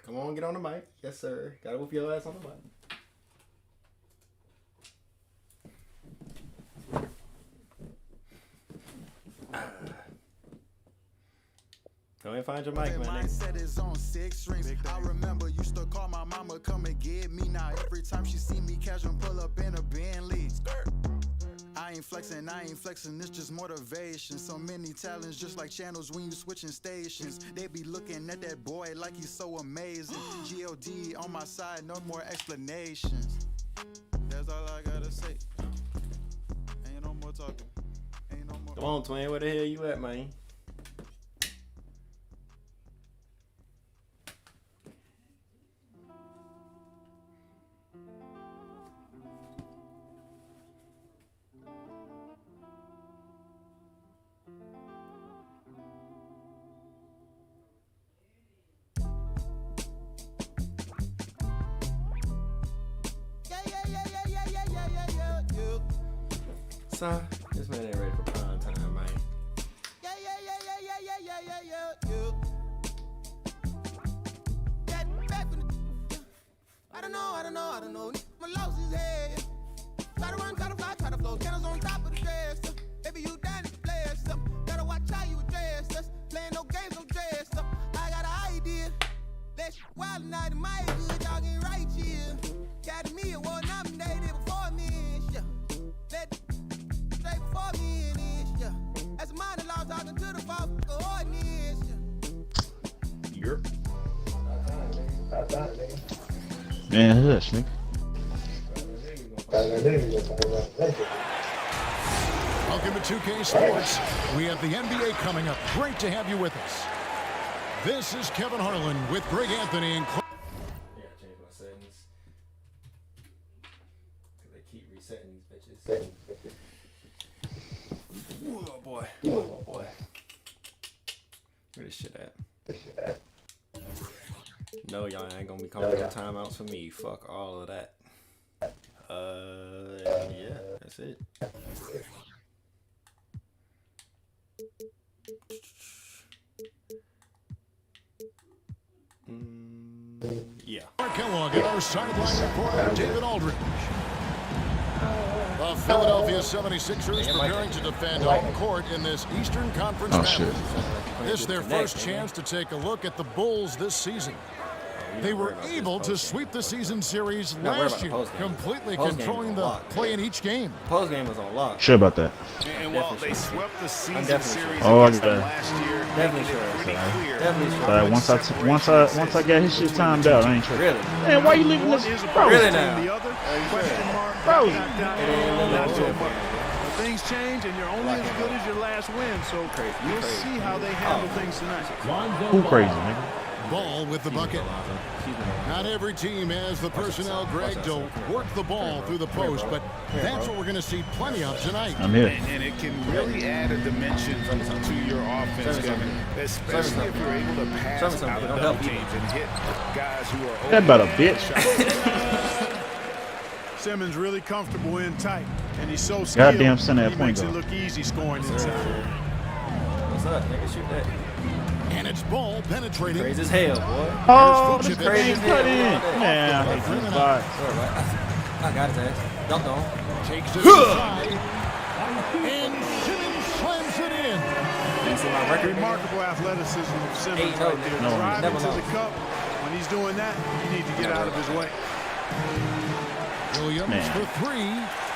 Come on, get on the mic. Yes, sir. Gotta whoop your ass on the mic. Go and find your mic, man. I remember used to call my mama, come and get me. Now every time she see me casual pull up in a Bentley. I ain't flexing, it's just motivation. So many talents, just like channels when you switching stations. They be looking at that boy like he's so amazing. G.O.D. on my side, no more explanations. That's all I gotta say. Ain't no more talking. Ain't no more. Come on, twin, where the hell you at, man? Son, this man ain't ready for prime time, man. Yeah. I don't know. My loss is head. Try to run, try to fly, try to flow. Candles on top of the dress. Baby, you down to play us up. Gotta watch how you address us. Playing no games, no dress up. I got an idea. Let's wild night in my good dog ain't right here. Got me award nominated before me. Yeah. Let straight before me in this. Yeah. As a minor law talking to the folk ordinance. Yeah. Yerp. Man, hush, nigga. Welcome to 2K Sports. We have the NBA coming up. Great to have you with us. This is Kevin Harlan with Greg Anthony and I gotta change my settings. Cause they keep resetting these bitches. Oh boy. Oh boy. Where this shit at? No, y'all ain't gonna be calling no timeouts for me. Fuck all of that. Yeah, that's it. Yeah. Mark Kellogg and our sideline reporter, David Aldridge. The Philadelphia 76ers preparing to defend home court in this Eastern Conference battle. This is their first chance to take a look at the Bulls this season. They were able to sweep the season series last year, completely controlling the play in each game. Post game was on lock. Sure about that. And while they swept the season series against them last year, definitely sure. Definitely sure. But once I got his shit timed out, I ain't sure. Really? Man, why you leaving this? Bro, Really now? the other question mark. Bro. Not so much. Things change, and you're only as good as your last win. So we'll see how they handle things tonight. Who crazy, nigga? Ball with the bucket. Not every team has the personnel, Greg, to work the ball through the post, but that's what we're going to see plenty of tonight. I'm here. And it can really add a dimension to your offense, Kevin, especially if you're able to pass out of double teams and hit guys who are That about a bitch. Simmons really comfortable in tight, and he's so skilled. Goddamn center at point guard. guard. Makes it look easy scoring inside. What's up, nigga? Shoot that. And it's ball penetrating. Crazy as hell, boy. Oh, Here's this Vucevic. thing cut in. Man, I hate this spot. Sorry, right? I got his ass. Dunked on. Takes it inside. And Simmons slams it in. You see my record? Remarkable athleticism of Simmons Ain't right no there. no, Driving never to the lost. cup. When he's doing that, you need to get out of his way. Williams Man. for three.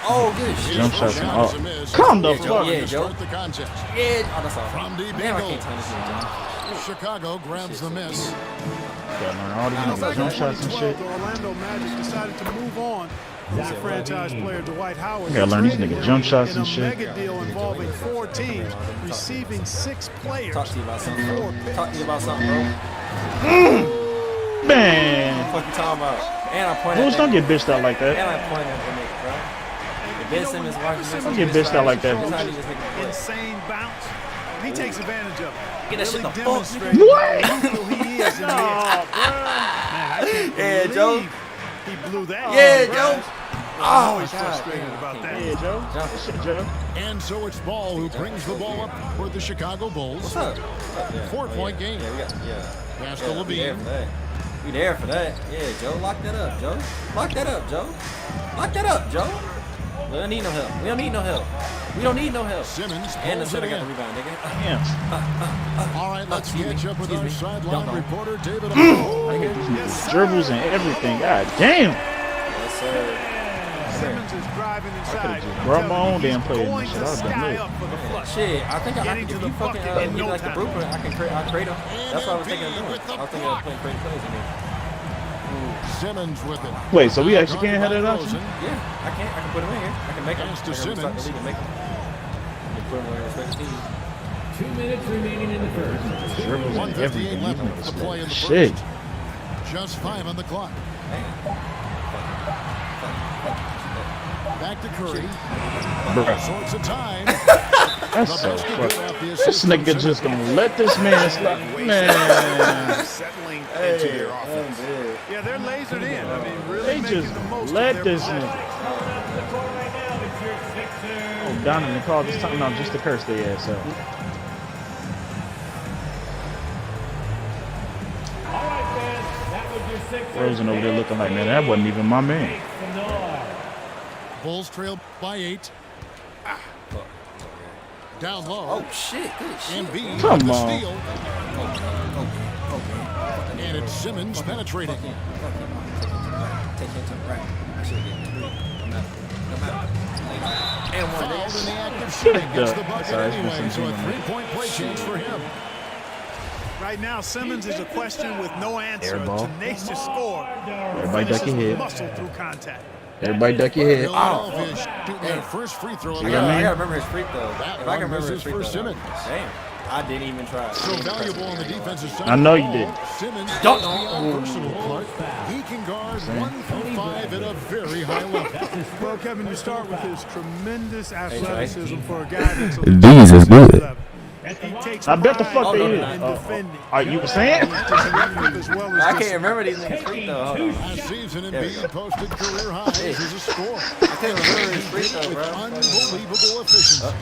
Oh, good shit. Jump shots Shot and is a all. miss. Come the Yeah, Joe. fuck. Yeah, To Joe. start the contest. Yeah. Oh, that's all. From deep Damn, I in can't goal. turn this shit down. Chicago grabs the miss. Gotta learn all these jump shots and shit. The Orlando Magic decided to move on. His franchise player Dwight Howard. Gotta learn these nigga jump shots in and a shit. mega deal involving 4 teams, receiving 6 players. Talk to you about something, bro. 4 picks. Talk to you about something, bro. Man. What the fuck you talking about? And I pointed Bulls at don't that. get bitched out like And that. I pointed at that nigga, bro. If Ben Simmons watching this, Don't get bitched out like that. He's not even thinking. Insane bounce. He takes advantage of it. Get that shit the fuck. Demonstrating What? how lethal he is in the air. Man, I can't Yeah, Joe. believe he blew that. Yeah, long Joe. pass. Oh, Always frustrated about that. Yeah, Joe. Shit, Joe. And so it's Ball who brings the ball up for the Chicago Bulls. What's up? 4-point game. Yeah, we got, Pass to we there Levine. for that. We there for that. Yeah, Joe, lock that up, Joe. Lock that up, Joe. Lock that up, Joe. We don't need no help. We don't need no help. We don't need no help. Simmons And the pulls it center got the in. rebound, nigga. Damn. All right, let's catch up with our sideline reporter, David. Dribbles and everything. God damn. Yes, sir. Simmons is driving inside. just brought my own damn play in Going this to shit. I'd have been sky lit. up for the flush. Shit, I think I Getting can, to if the you fucking bucket in give me no like the time. blueprint, I'll create them. That's what I was thinking of doing. I was thinking of playing create plays in here. Simmons with it. Wait, so we actually can't have that option? Yeah, I can put them in here. I can make them. Pass to I can restart the Simmons. league and make them. And put them on your respective team. 2 minutes remaining in the first. Dribbles and 1:58 everything. left These to niggas play in the shit. first. Just 5 on the clock. Back to Curry. Bruh. Sorts of time. That's so fucking. This nigga just gonna let this man slide. Man. Settling into their offense. Yeah, they're lasered in. I mean, really They making just the most let of their this possession. nigga. Oh, Donovan called this time out just to curse their ass out. Rosen over there looking like, man, that wasn't even my man. Bulls trail by 8. Down low. Oh shit! Good shit. Embiid Come with the on. steal. And it's Simmons penetrating. Take it to the right. I should get three. Come out. And one. Fouled in the act of shooting. Gets the bucket Sorry, it's anyway, missing so a Simmons. 3-point play chance for him. Right now, Simmons is a question with no answer. Air A ball. tenacious score. Everybody duck your head. Muscle through contact. Everybody duck your head. Philadelphia shooting their first free throw. See I what I mean? gotta remember his freak though. That If I can one remember his misses freak for though. Simmons. Damn. I didn't even try. So valuable on the defensive side. I know you did. Simmons Don't- beyond personal Clark. He can guard 1 through 5 at a very high level. Well, Kevin, you start with his tremendous athleticism for a guy that's These is good. He takes I bet the pride fuck they in is. defending. Are you saying? As well as I just- can't remember these niggas freak though. Hold on. Last season, There we Embiid go. posted career highs as a scorer. I can't remember his freak though, With bro. unbelievable efficiency.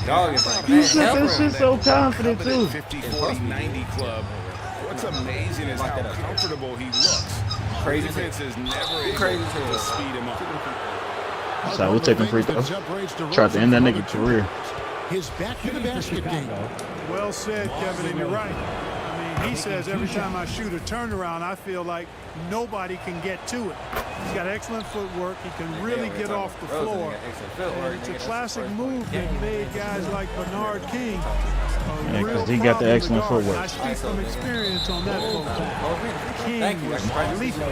Dog is like, You man, said help this him. shit so confident too. 50, 40, 90 club. What's amazing is how comfortable he looks. Crazy Defense is never able Crazy to as speed him up. So we'll take him free throw. Tried to end that nigga career. His back to the basket game. Well said, Kevin, and you're right. I mean, he says every time I shoot a turnaround, I feel like nobody can get to it. He's got excellent footwork. He can really get off the floor. And it's a classic move that made guys like Bernard King Yeah, real 'cause he got the problem excellent to guard. footwork. I speak from experience on that folks. King Thank you. was lethal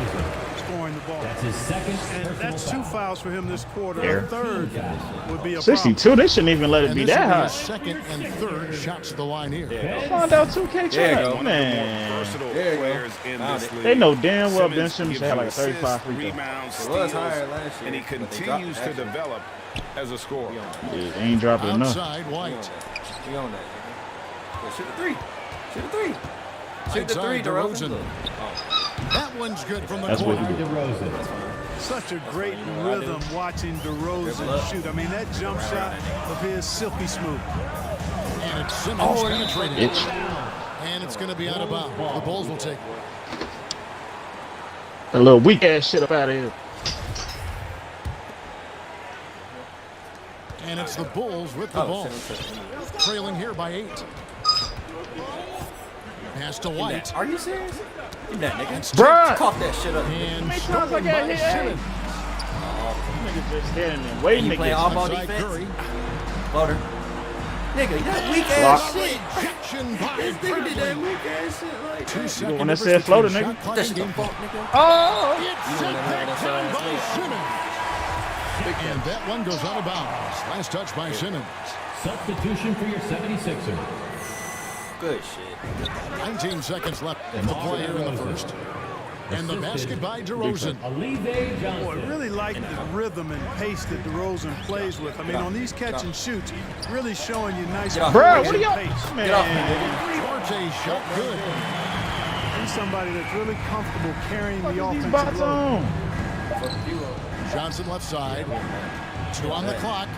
scoring the ball. That's his second. And that's 2 fouls for him this quarter. There. A third would be a problem. 62, they shouldn't even let it And be this that will be high. his second and third shots to the line here. Find out 2K There you track. go. More Man. versatile There you go. players in Found this it. league. They know damn well Ben Simmons Simmons gives had you like a 35 assists, free throw. rebounds, It was steals, higher last year, and he but they dropped continues it to actually. develop as a scorer. Yeah, they ain't dropping enough. Outside We on White. that. We on that. Nigga. Yeah, shoot the three. Shoot the three. Shoot the Outside three, DeRozan. DeRozan. That one's good from the That's what corner. he did. DeRozan. Such a great rhythm watching DeRozan shoot. I mean, that jump shot of his silky smooth. And it's Simmons penetrating. Bitch. And it's going to be out of bounds. The Bulls will take it. That little weak ass shit up out of here. And it's the Bulls with the ball. Trailing here by 8. Pass to White. Are you serious? Give that nigga. Bruh. Cough that shit up. And times I stolen got by hit, hey? Simmons. Niggas just standing there waiting You to play get all ball Outside defense? Curry. Floater. Nigga, that weak Block. ass shit. Rejection by This nigga did that Bradley. weak ass shit like 2 seconds. when they said floater, nigga. that shit the fuck, nigga. Oh! It's sent back down by Simmons. And that one goes out of bounds. Last touch by Simmons. Substitution for your 76er. Good shit. 19 seconds left to play here in the first. And the basket by DeRozan. Alize Boy, Johnson. really like the rhythm and pace that DeRozan plays with. I mean, on these catch and shoots, really showing you nice Get off. Bruh, pace what are y'all? and pace. Get off me, Man. nigga. Forte shot good. He's somebody that's really comfortable carrying the What are these offensive bots load. on? Fuck you up. Johnson left side. 2 on the clock.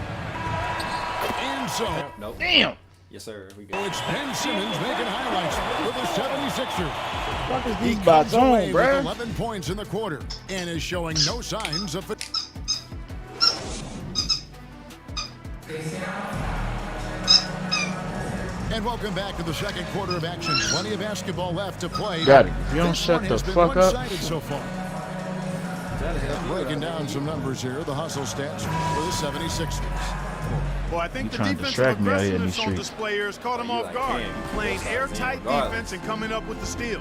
And so, Nope. Damn. Yes, sir. We good. it's Ben Simmons making highlights for the 76ers. What is He these comes bots away on, with bro? 11 points in the quarter and is showing no signs of it. And welcome back to the second quarter of action. Plenty of basketball left to play. Got it. If you don't This shut one the has been fuck up. one-sided so far. Breaking down some numbers here, the hustle stats for the 76ers. Well, I think You the trying to defensive distract me out here in aggressiveness these on streets. display here has caught him Oh, you off like guard, him. playing airtight Regardless. defense and coming up with the steal.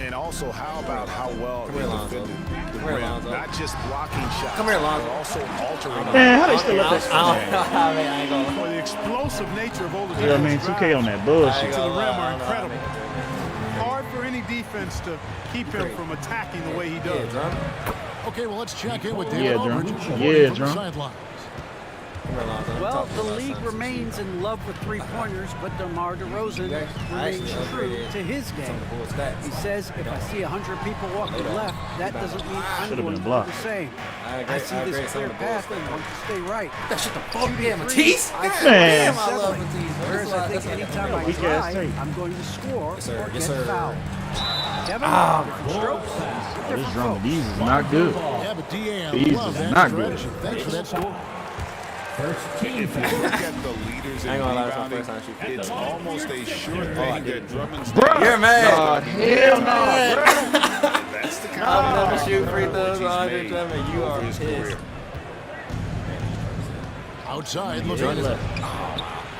And also, how about how well Come they here, Lonzo. defended the Come here, rim? Lonzo. Not just blocking shots, Come here, Lonzo. but also altering Man, how they still let that? I mean, I ain't gonna. For the explosive nature of Oladipo's You know what I mean? 2K on that bullshit. to the rim are I incredible. mean, Hard for any defense to keep him from attacking the way he yeah, does. drum. Okay, well, let's check in with Yeah, David Drum. Aldridge. Yeah, reporting from the Drum. sidelines. Come here, Lonzo. Well, Talk to the me about league something. remains in love with three-pointers, but DeMar DeRozan I remains actually true upgraded to his some game. of the Bulls' stats. He says, if I see 100 people walking left, that doesn't mean I'm Should've going been to blocked. do the same. I agree. I see I agree. this Some clear of the Bulls' path and stats. want to stay right. That shit the fuck yeah, Matisse. I Man. I love Matisse. Whereas I think anytime I Weak ass drive, tape. I'm going to score Yes, sir. or Yes, get sir. fouled. Kevin, different strokes, This different drum, folks. these is not good. Yeah, but DA, I These love is that not good. strategy. Thanks for that score. First team If you foul. look at the leaders in I ain't gonna lie, that's my rebounding, first time shooting. it's almost a sure thing that Drummond's You're mad. Hell no, bro. that's the kind I've of never shoot free throws he's on Andre made Drummond. You over are his pissed. career. Outside, Levine.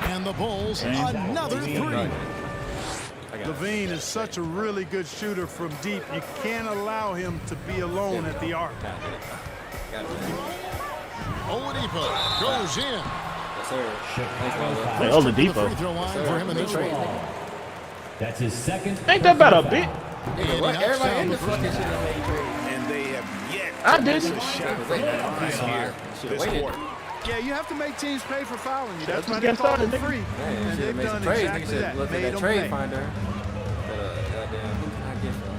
And the Bulls, another three. Levine is such a really good shooter from deep. You can't allow him to be alone at the arc. Oladipo goes in. Yes, sir. Thanks, Lonzo. Hey, The Oladipo. free throw line for him in this one. That's his second. Ain't that about a bit? And he knocks Everybody down in the this free fucking throw. shit is made trade. And they have yet I to didn't. miss a shot from the line here Should've this waited. quarter. Yeah, you have to make teams pay for fouling you. That's why Just they get call started, them nigga. free. Man, And you should they've have made some done trades. Nigga exactly should that. look at Made that them trade pay. finder. Goddamn, who can I get from?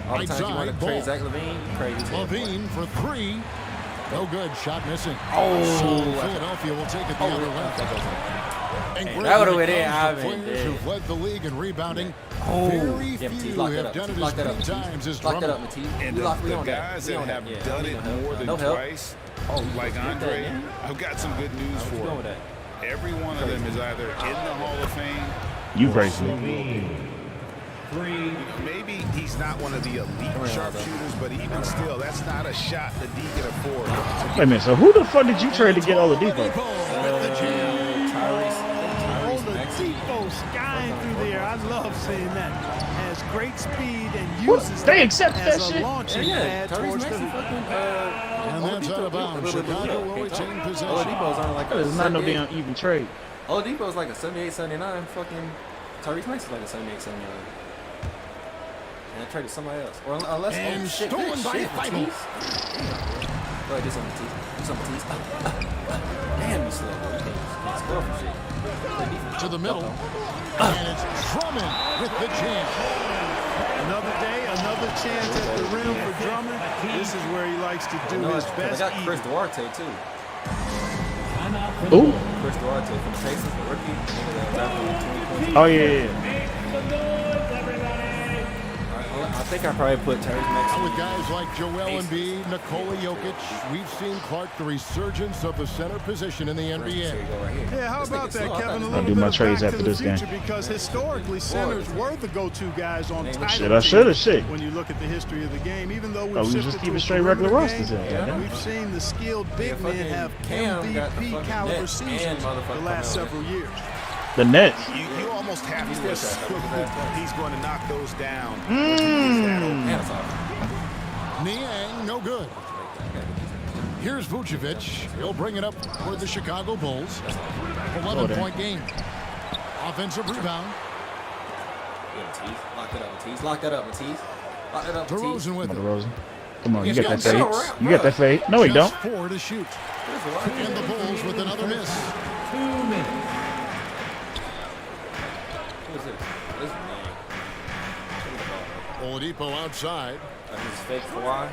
All the Right times you want side, to trade Ball. Zach Levine, you crazy. as hell. Levine for three. No good. Shot missing. Oh. So Philadelphia will take it the other way. And Hey, great that would've when went it in. comes to I've been players dead. who've led the league in rebounding. Oh. Very Yeah, Matisse, few lock that have up. done it Lock that as up, many Matisse. times as Lock that Drummond. up, Matisse. And We the, lock- we the on that. guys We that on have Yeah, done we it no help. more than No help. twice, Oh, you like supposed to get Andre, that, man. I've got some good news What's for going him. with that? Every one of them is either in the Hall of Fame. You crazy. Levine. 3. Maybe he's not one of the elite sharpshooters, but even still, that's not a shot that he can afford. Wait a minute, so who the fuck did you trade to get Oladipo? With the jam. Tyrese Maxey. Oladipo skying through the air. I love seeing that. Has great speed and What? uses They that accept as that a shit? launching Yeah, pad Tyrese towards the Maxey hoop. fucking And that's out of bounds. Chicago will retain possession. Oladipo's on like That a is not no 78. damn even trade. Oladipo's like a 78, 79. Fucking Tyrese Maxey's like a 78, 79. And I traded somebody else. Or unless And shit, stolen bitch, by shit, Feigl. Matisse. Go ahead, do some Matisse. Do some Matisse. Damn, you slow. Bro. You can't score from shit. To the middle. And it's Drummond with the jam. Another day, another chance at the rim for Drummond. This is where he likes to do his I best got Chris eating. Duarte too. Timeout for the Ooh. Bulls. Chris Duarte from the Pacers, the rookie. Nigga that was out for 2020. Oh, yeah. I think I probably put Tyrese Maxey. With guys like Joel Embiid, Nikola Jokic, we've seen, Clark, the resurgence of the center position in the Here you NBA. go right here. Yeah, how This about nigga that, slow. I Kevin? A thought- little do bit my of trades back after to the this game. future because historically centers were the go-to guys on title Shit, I teams. shoulda shit. When you look at the history of the game, even though we've Oh, we shifted just to keep a it straight regular perimeter rosters game, then, goddamn. we've seen the skilled big fucking men have Cam got the MVP fucking caliber Nets and seasons motherfucking the last Carmelo. several years. The Nets. You almost have to assume he's going to knock those down. And it's off. Niang, no good. Here's Vucevic. He'll bring it up for the Chicago Bulls. 11-point game. Offensive rebound. Yeah, Matisse. Lock that up, Matisse. Lock that up, Matisse. Lock that up, Matisse. DeRozan with Mother him. Rosen. Come on, you Yeah, got that sit fade. around, You got that fade. No, he don't. Just 4 to shoot. Where's the line? And the Bulls with another miss. 2 minutes. Who is this? This is man. Oladipo outside. This is fake Kawhi.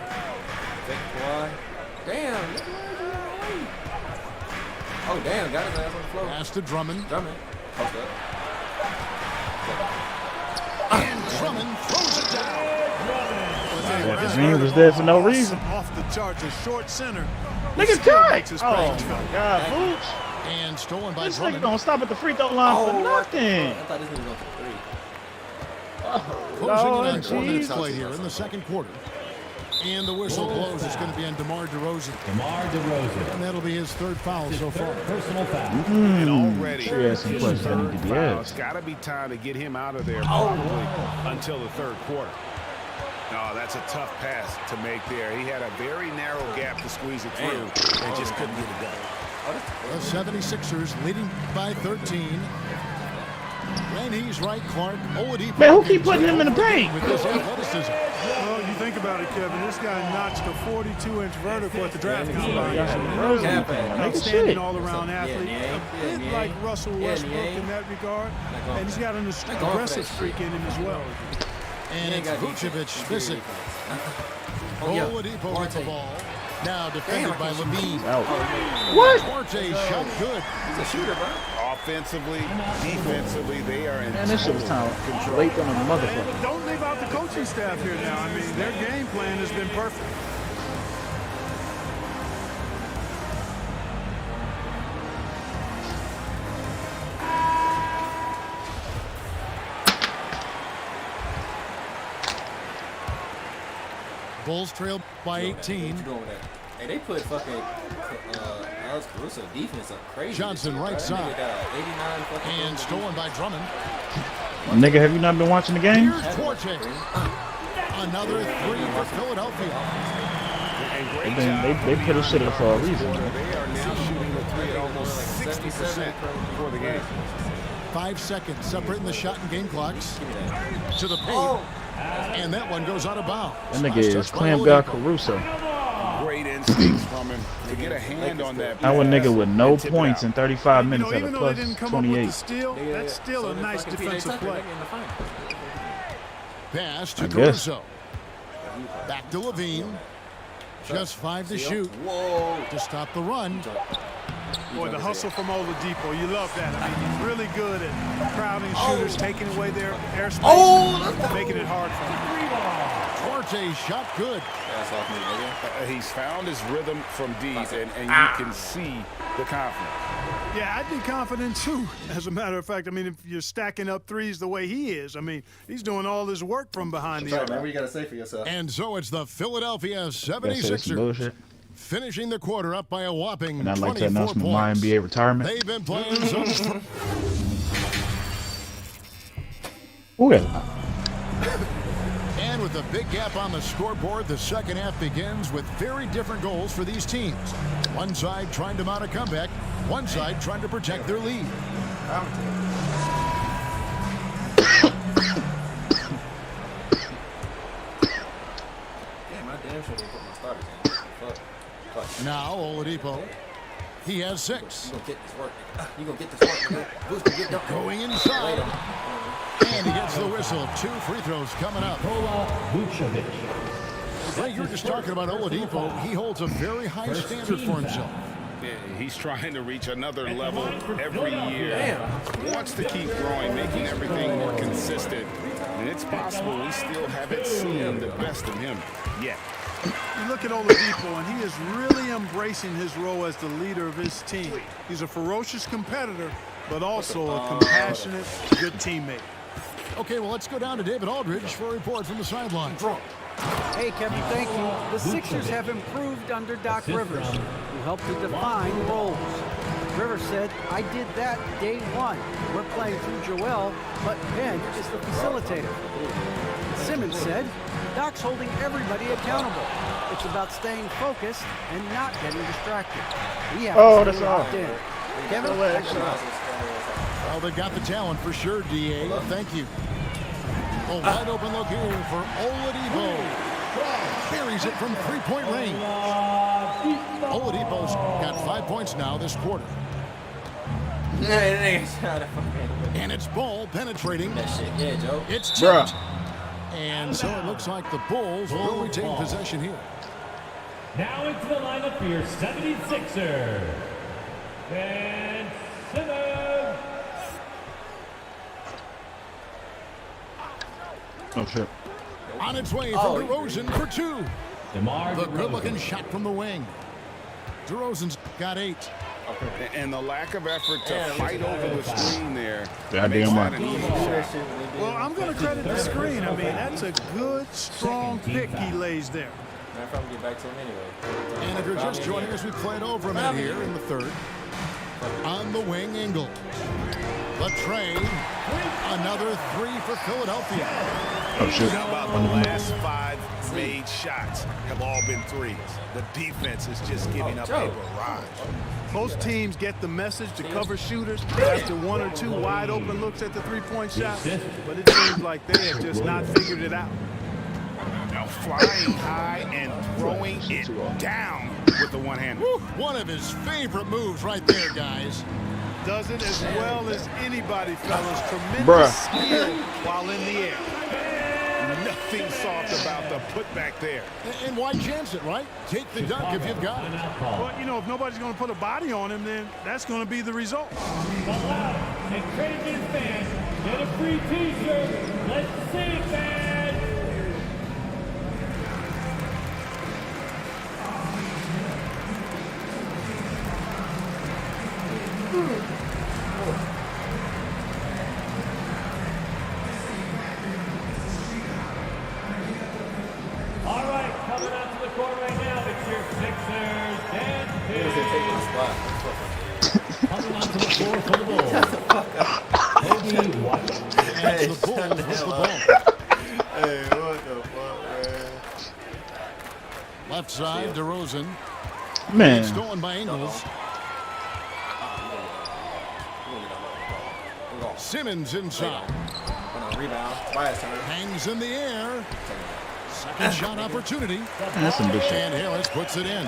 Boy. Damn. Oh, damn. Got his ass on the floor. Pass to Drummond. Drummond. Post up. And Drummond throws it down. He was there for no reason. Off the charts, a short center. Nigga tight. Oh my God, Booch. And stolen by This nigga Drummond. don't stop at the free throw line for nothing. I thought this nigga was going for 3. Closing Lord in on 4 minutes Jesus. play here in the second quarter. And the whistle blows. It's going to be on DeMar DeRozan. DeMar DeRozan. And that'll be his third foul so far. Personal foul. And already, Sure has some his questions that need third to be foul. asked. It's got to be time to get him out of there probably until the third quarter. No, that's a tough pass to make there. He had a very narrow gap to squeeze it through and just couldn't get it done. The 76ers leading by 13. When he's right, Clark, Oladipo. Man, who keep putting him in the paint? With this athleticism. Well, you think about it, Kevin. This guy notched a 42-inch vertical at the draft combine. Outstanding all-around athlete. A bit like Russell Westbrook in that regard. And he's got an aggressive streak in him as well. And it's Vucevic missing. Oladipo with the ball. Now defended by Levine. What? Duarte shot good. He's a shooter, bro. Offensively, defensively, they are in Man, this shit was time late on a motherfucker. And don't leave out the coaching staff here now. I mean, their game plan has been perfect. Bulls trailed by 18. What you doing with that? Hey, they put fucking Alex Caruso defense up crazy. Johnson right side. 89 fucking And stolen by Drummond. Nigga, have you not been watching the game? Here's Duarte. Another three for Philadelphia. They put a shit up for a reason. They are now shooting the three at almost 60% for the game. 5 seconds separating the shot and game clocks. To the paint. And that one goes out of bounds. That nigga is clamped out Caruso. Great instincts from him to get a hand on that. Our pass nigga with no and tip it points out. in 35 You minutes know, at a even though they plus didn't come up with the 28. steal, that's still a nice defensive play. Pass to I guess. Caruso. Back to Levine. Just 5 to shoot. Whoa. To stop the run. Boy, the hustle from Oladipo, you love that. I mean, he's really good at crowding shooters, taking away their airspace, making it hard for them. Duarte shot good. That's off me, nigga. He's found his rhythm from deep, and you can see the confidence. Yeah, I'd be confident too. As a matter of fact, I mean, if you're stacking up threes the way he is, I mean, he's doing all his work from behind the Sorry, arc. man. What you got to say for yourself? And so it's the Philadelphia That's some 76ers bullshit. finishing the quarter up by a whopping And I'd like to 24 announce my points. MyNBA retirement. They've been playing some. Who is And with a big gap on the scoreboard, the second half begins with very different goals for these teams. One side trying to mount a comeback, one side trying to protect their lead. Damn, I damn sure didn't put my starters in. Fuck. Now Oladipo, he has 6. You gonna get this work, nigga. You gonna get this work, nigga. Who's gonna get done? Going inside, and he gets the whistle. 2 free throws coming up. Nikola Vucevic. Ray, you were just talking about Oladipo. He holds a very high standard for himself. Yeah, he's trying to reach another level every year. Wants to keep growing, making everything more consistent. And it's possible we still haven't seen the best of him yet. You look at Oladipo, and he is really embracing his role as the leader of his team. He's a ferocious competitor, but also a compassionate, good teammate. Okay, well, let's go down to David Aldridge for a report from the sideline. Hey, Kevin, thank you. The Sixers have improved under Doc Rivers, who helped to define roles. Rivers said, I did that day one. We're playing through Joel, but Ben is the facilitator. Simmons said, Doc's holding everybody accountable. It's about staying focused and not getting distracted. We have to stay locked in. Kevin, back to you. Well, they've got the talent for sure, DA. Thank you. A wide open look here for Oladipo. Buries it from 3-point range. Oladipo's got 5 points now this quarter. And it's ball penetrating. That shit, yeah, Joe. It's tipped. And so it looks like the Bulls will retain possession here. Now into the lineup for your 76er. Ben Simmons. Oh, shit. On its way from DeRozan for 2. DeMar The DeRozan. good-looking shot from the wing. DeRozan's got 8. And the lack of effort to fight over the screen there. Goddamn makes right. that an easy shot. Well, I'm going to credit the screen. I mean, that's a good, strong pick he lays there. I'll probably get back to him anyway. And if you're just joining us, we played over a minute here in the third. On the wing, Ingle. The trade. Another 3 for Philadelphia. Oh, shit. How about the last 5 made shots have all been threes? The defense is just giving up a barrage. Most teams get the message to cover shooters after 1 or 2 wide open looks at the three-point shot, but it seems like they have just not figured it out. Now flying high and throwing it down with the one hand. One of his favorite moves right there, guys. Does it as well as anybody, fellas. Tremendous skill while in the air. Nothing soft about the putback there. And why chance it, right? Take the dunk if you've got it. Well, you know, if nobody's going to put a body on him, then that's going to be the result. And credit to his fans. Get a free t-shirt. Let's see it, fans. All right, coming out to the court right now, it's your Sixers and coming onto the floor for the Bulls. Kobe White. And the Bulls with the ball. Hey, what the fuck, man? Left side, DeRozan. Man. Stolen by Ingles. Simmons inside. Rebound. Bias turn. Hangs in the air. Second shot opportunity. That's some good shit. And Harris puts it in.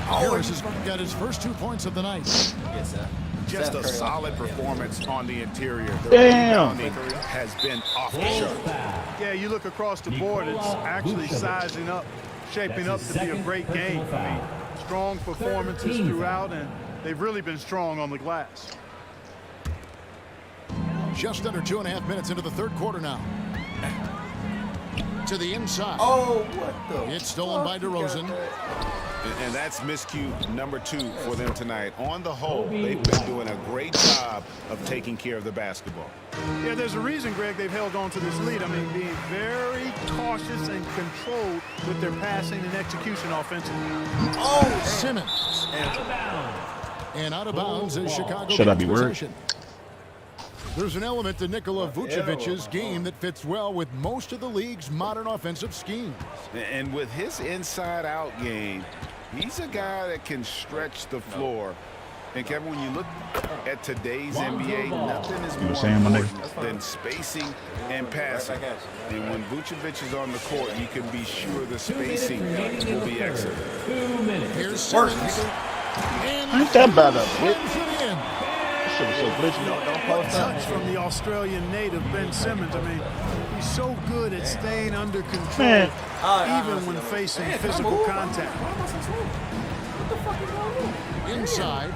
Harris has got his first 2 points of the night. Yes, sir. Just a solid performance on the interior. The Damn. rebounding has been off the chart. Yeah, you look across the board, it's actually sizing up, shaping up to be a great game. I mean, strong performances throughout, and they've really been strong on the glass. Just under 2.5 minutes into the third quarter now. To the inside. Oh, what the It's stolen by DeRozan. And that's miscue number 2 for them tonight. On the whole, they've been doing a great job of taking care of the basketball. Yeah, there's a reason, Greg, they've held on to this lead. I mean, being very cautious and controlled with their passing and execution offensively. Oh, Simmons. And out of bounds is Chicago. Should I be worried? Possession. There's an element to Nikola Vucevic's game that fits well with most of the league's modern offensive schemes. And with his inside-out game, he's a guy that can stretch the floor. And Kevin, when you look at today's NBA, nothing is more saying, my important than spacing and passing. And when Vucevic is on the court, you can be sure the spacing will be excellent. 2 minutes. Here's Simmons. And Ain't that bad up, slams it in. Shit was so glitchy. Touch from the Australian native, Ben Simmons. I mean, he's so good at staying under control, Man. even when facing physical contact. Inside.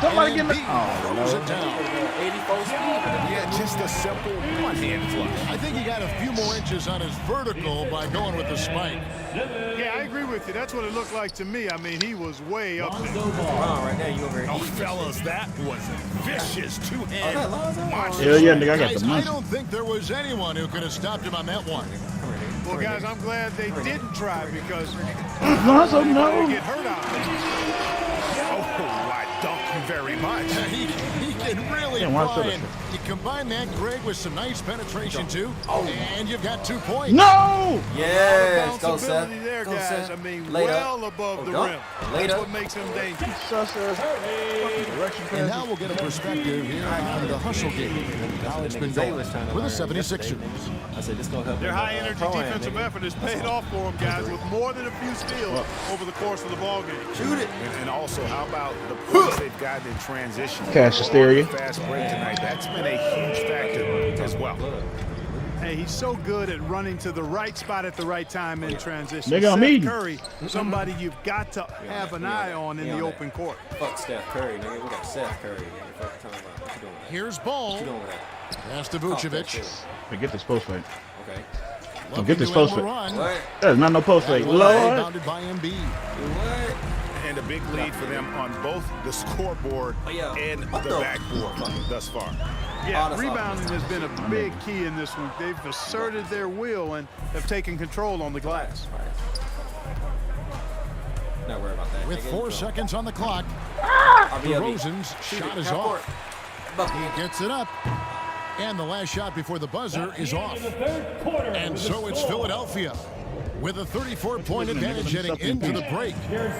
Somebody get me. Throws it down. 84 speed. Yeah, just a simple one-hand flush. I think he got a few more inches on his vertical by going with the spike. Yeah, I agree with you. That's what it looked like to me. I mean, he was way up there. Right there, you over here. Oh, fellas, that was a vicious two-hand monster. Hell yeah, nigga, I got Guys, the I monster. don't think there was anyone who could have stopped him on that one. Well, guys, I'm glad they didn't try because Lonzo, they no. get hurt out there. Oh, I thank you very much. He can really Yeah, watch fly. that. And you combine that, Greg, with some nice penetration, too, and you've got 2 points. No! Yes, go, Seth. Bounceability there, Go, guys. Seth. I mean, Later. well above the Go. rim. Later. That's what makes him dangerous. And now we'll get a perspective here on the hustle game. How it's been going with the 76ers. I said, this gonna help. Their high-energy defensive effort has paid off for them, guys, with more than a few steals over the course of the ballgame. Shoot it. And also, how about the points they've gotten in transition? Cash hysteria. Fast break tonight. That's been a huge factor as well. Hey, he's so good at running to the right spot at the right time in transition. Nigga, I'm Steph eating. Curry, somebody you've got to have an eye on in the open court. Fuck Steph Curry, nigga. We got Seth Curry, nigga. Fuck talking about. What you doing with that? Here's Ball. What you doing with that? Pass to Vucevic. Get this post fake. Okay. Don't get this post fake. What? That's not no post fake. Lord. Bounded by Embiid. What? And a big lead for them on both the scoreboard and the backboard thus far. Yeah, rebounding has been a big key in this one. They've asserted their will and have taken control on the glass. Not worried about that. With 4 seconds on the clock, DeRozan's shot is off. He gets it up. And the last shot before the buzzer is off. And so it's Philadelphia with a 34-point advantage heading into the break.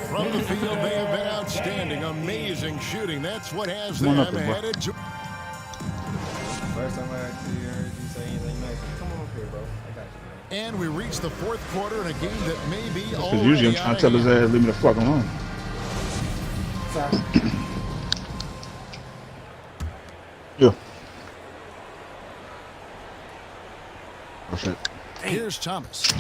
From the field, they have been outstanding. Amazing shooting. That's what has them headed to... First time I actually heard you say anything nice. Come on up here, bro. I got you, man. And we reach the 4th quarter in a game that may be Because usually I'm trying to tell his ass, leave me the fuck alone. Sorry. Yeah. Oh shit. Here's Thomas.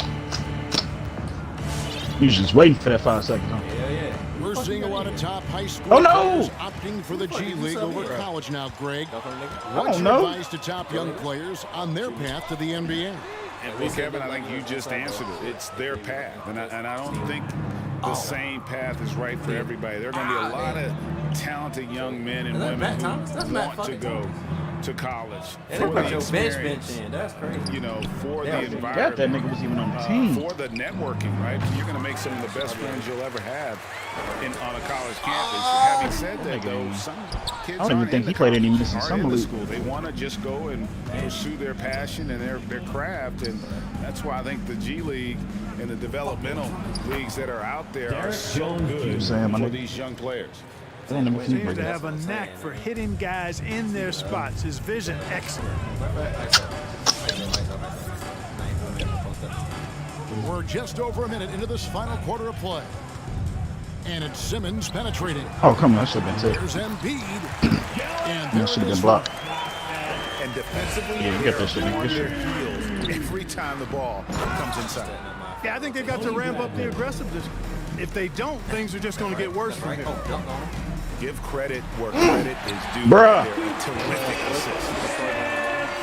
He's just waiting for that 5 seconds. Huh? Yeah. We're seeing a lot of top high school players opting for the G League over college now, Greg. What's your advice to top young players on their path to the NBA? Well, Kevin, I think you just answered it. It's their path, and I don't think the same path is right for everybody. There are going to be a lot of talented young men and women who want to go to college for the experience. That's crazy. You know, for the environment. That nigga was even on the team. For the networking, right? You're going to make some of the best friends you'll ever have on a college campus. Having said that, though, some kids I don't even think he played any minutes in summer league. school. They want to just go and pursue their passion and their craft, and that's why I think the G League and the developmental leagues that are out there are so good for these young players. Seems to have a knack for hitting guys in their spots. His vision excellent. We're just over a minute into this final quarter of play. And it's Simmons penetrating. Oh, come on. That should have been There's it. Embiid. And That should have been blocked. And defensively, Yeah, you got that shit. on their heels every time the ball comes inside. Yeah, I think they've got to ramp up the aggressiveness. If they don't, things are just going to get worse from here. Give credit where credit is due. Bruh. They're terrific assists.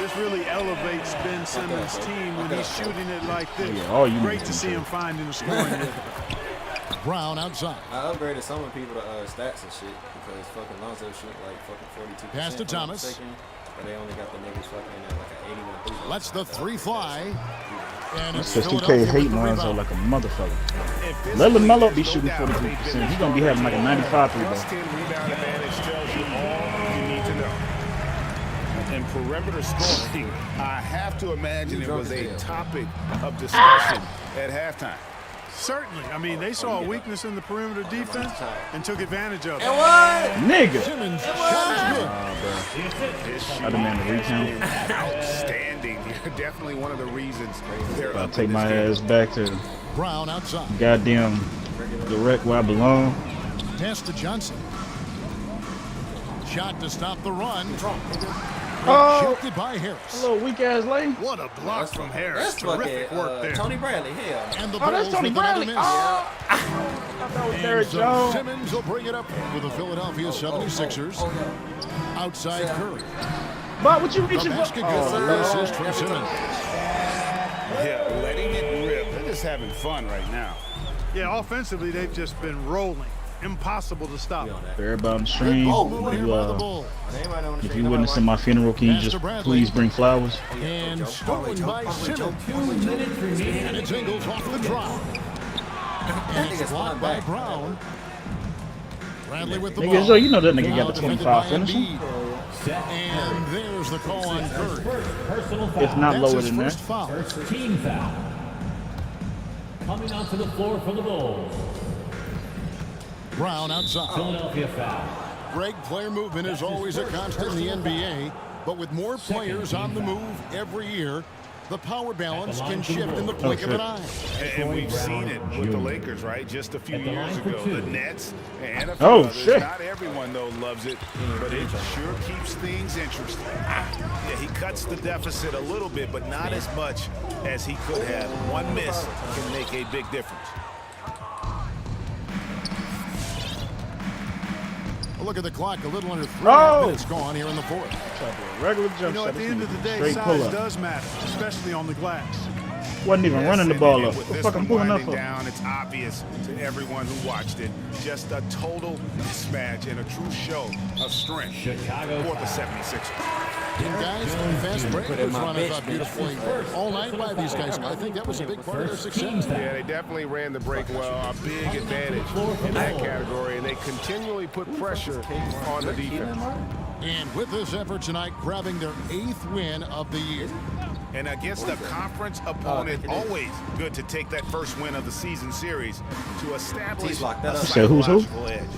This really elevates Ben Simmons' team when he's shooting it like this. Yeah, Great to see him finding the scoring rhythm. Brown outside. I upgraded some of people to stats and shit because fucking Lonzo shoot like fucking 42%. Pass to Thomas. But they only got the niggas fucking at like an 81%. Lets the 3 fly. And it's That's 2K Philadelphia hating with the Lonzo rebound. like a motherfucker. Let LaMelo be shooting 43%. He's going to be having like a 95 3 ball. Plus 10 rebound advantage tells you all you need to know. And perimeter scoring, I have to imagine it was a topic of discussion at halftime. Certainly. I mean, they saw a weakness in the perimeter defense and took advantage of it. Nigga. Simmons shot is good. I demand a recount. Outstanding. You're definitely one of the reasons they're I'll up take in my this ass back to Brown outside. goddamn direct where I belong. Pass to Johnson. Shot to stop the run. Oh, Shifted by Harris. a little weak ass lane. What a block from Harris. That's Terrific fucking work there. Tony Bradley. Hell. And the Oh, that's Bulls Tony with another Bradley. miss. Oh, I thought that was And Derrick so Jones. Simmons will bring it up with the Philadelphia 76ers. Outside Curry. But what you The reaching for? basket goes. Oh, Assist from Simmons. Yeah, letting it rip. They're just having fun right now. Yeah, offensively, they've just been rolling. Impossible to stop. for everybody on the stream, Moving here by the Bulls. if you witnessing my funeral, can you just please bring flowers? And stolen by Simmons. And it's Ingles off the drop. And it's blocked by Brown. Bradley with the Nigga, ball. so you know that nigga got the Defended 25 by finishing. Embiid. And there's the call on Curry. Personal foul. If not That's lower his than that. first foul. First team foul. Coming onto the floor for the Bulls. Brown outside. Philadelphia foul. Greg, player movement is always a constant in the NBA, but with more players on the move every year, The power balance can shift in the blink of an eye. And we've seen it with the Lakers, right? Just a few years ago. The Nets and a few Oh, others. shit. Not everyone, though, loves it, but it sure keeps things interesting. Yeah, he cuts the deficit a little bit, but not as much as he could have. One miss can make a big difference. Look at the clock, a little under 3 Oh! minutes gone here in the fourth. Regular jump You know, shot. at the end of the day, Straight size pull up. does matter, especially on the glass. Wasn't even running the ball up. With What the this fuck I'm one pulling up winding for? down, it's obvious to everyone who watched it. Just a total mismatch and a true show of strength Chicago for the foul. 76ers. And guys, fast break was run, I thought, beautifully all night by these guys. I think that was a big part of their success. Yeah, they definitely ran the break well. A big advantage in that category, and they continually put pressure on the defense. And with this effort tonight, grabbing their 8th win of the year. And against a conference opponent, always good to take that first win of the season series to establish a So who's who? psychological edge.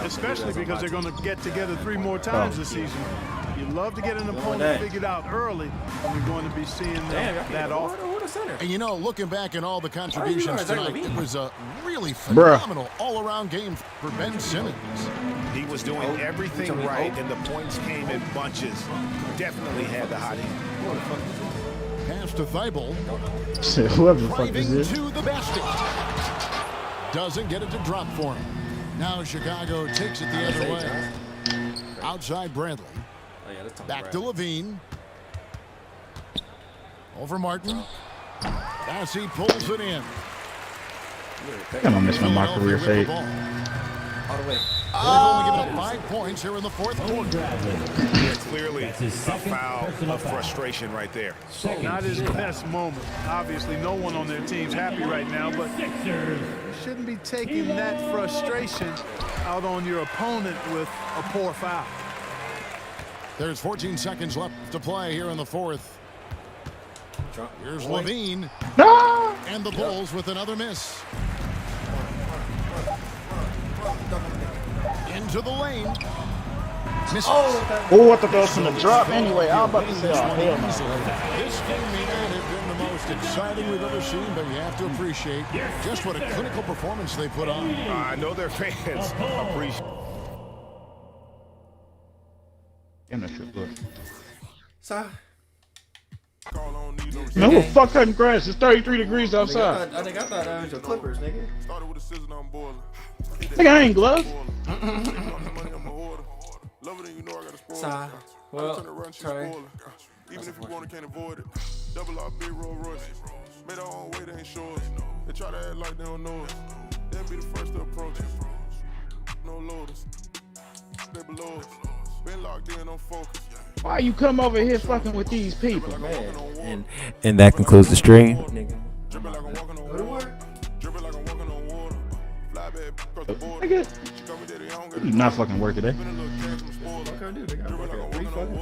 Especially because they're going to get together 3 more times this season. You love to get an opponent figured out early, and you're going to be seeing that often. And you know, looking back at all the contributions tonight, it was a really phenomenal all-around game for Ben Simmons. He was doing everything right, and the points came in bunches. Definitely had the hot hand. Pass to Thibault. Whoever the fuck is Driving this? to the basket. Doesn't get it to drop for him. Now Chicago takes it the other way. Outside Bradley. Back to Levine. Over Martin. As he pulls it in. I don't miss my career fade. All the way. They've only given up 5 points here in the fourth quarter. Yeah, clearly a foul of frustration right there. Not his best moment. Obviously, no one on their team's happy right now, but you shouldn't be taking that frustration out on your opponent with a poor foul. There's 14 seconds left to play here in the fourth. Here's Levine. And the Bulls with another miss. Into the lane. Misses. Oh, I thought that was from the drop anyway. I was about to say, oh, hell no. This game may not have been the most exciting we've ever seen, but you have to appreciate just what a clinical performance they put on. I know their fans appreciate. Damn, that shit good. So, Man, who the fuck cutting grass? It's 33 degrees outside. I think I thought that was your Clippers, nigga. Nigga, I ain't gloved. So, well, Trey. Even if you want, can't avoid it. Double up, big roll Royce. Made our own way, they ain't sure. They try to act like they don't know us. They'll be the first to approach us. No loaders. They below us. Been locked in on focus. Why you come over here fucking with these people? Man. And that concludes the stream. Dripping like I'm walking on water. Dripping like I'm walking on water. Fly back across the border. Nigga, She got me daddy, I don't you not fucking work today. Been a little cash from spoiler. What can I do? They got Dripping like I'm walking on water.